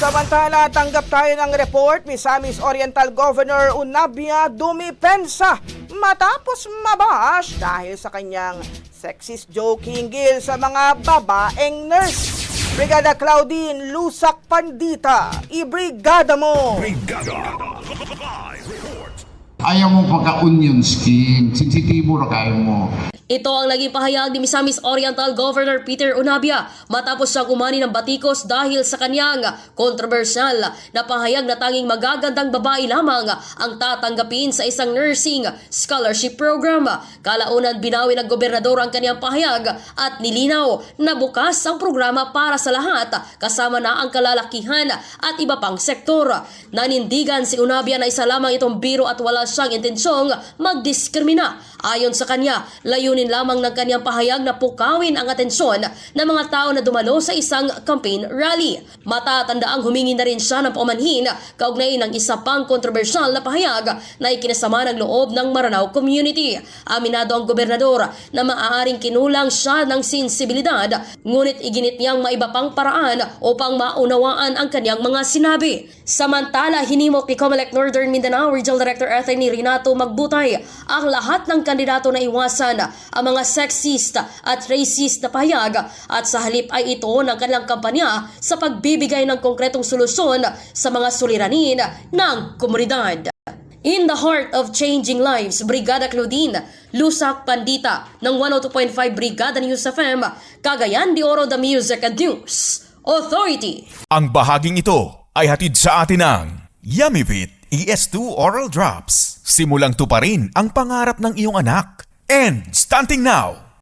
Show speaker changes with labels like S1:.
S1: Samantala, tanggap tayo ng report, Misamis Oriental Governor Unabia dumipensa matapos mabash dahil sa kanyang sexist joke hinggil sa mga babaeng nurse. Brigada Claudine Lusak Pandita, ibrigada mo!
S2: Brigada! Ayaw mo pagka-onion skin, sensitibo na kayo mo.
S3: Ito ang naging pahayag ni Misamis Oriental Governor Peter Unabia matapos siya kumani ng batikos dahil sa kanyang kontrobersyal na pahayag na tanging magagandang babae lamang ang tatanggapin sa isang nursing scholarship program. Kalaunan binawi ng gobernador ang kanyang pahayag at nilinaw na bukas ang programa para sa lahat kasama na ang kalalakihan at iba pang sektor. Nanindigan si Unabia na isa lamang itong biro at wala siyang intensyong magdiskrimina. Ayon sa kanya, layunin lamang ng kanyang pahayag na pukawin ang atensyon ng mga tao na dumalo sa isang campaign rally. Matatandaang humingi na rin siya ng paumanhin kaugnay ng isa pang kontrobersyal na pahayag na ikinasama ng loob ng Maranao community. Aminado ang gobernador na maaaring kinulang siya ng sensibilidad, ngunit iginit niyang maiba pang paraan upang maunawaan ang kanyang mga sinabi. Samantala, hinimok ni Comelec Northern Mindanao Regional Director Attorney Renato Magbutay ang lahat ng kandidato na iwasan ang mga sexist at racist na pahayag at sa halip ay ito ng kanilang kampanya sa pagbibigay ng konkretong solusyon sa mga suliranin ng komunidad. In the heart of changing lives, Brigada Claudine Lusak Pandita ng 102.5 Brigada News FM, Cagayan de Oro, the Music and News Authority.
S4: Ang bahaging ito ay hatid sa atin ng Yummyvit ES2 Oral Drops. Simulang tuparin ang pangarap ng iyong anak. And stunting now!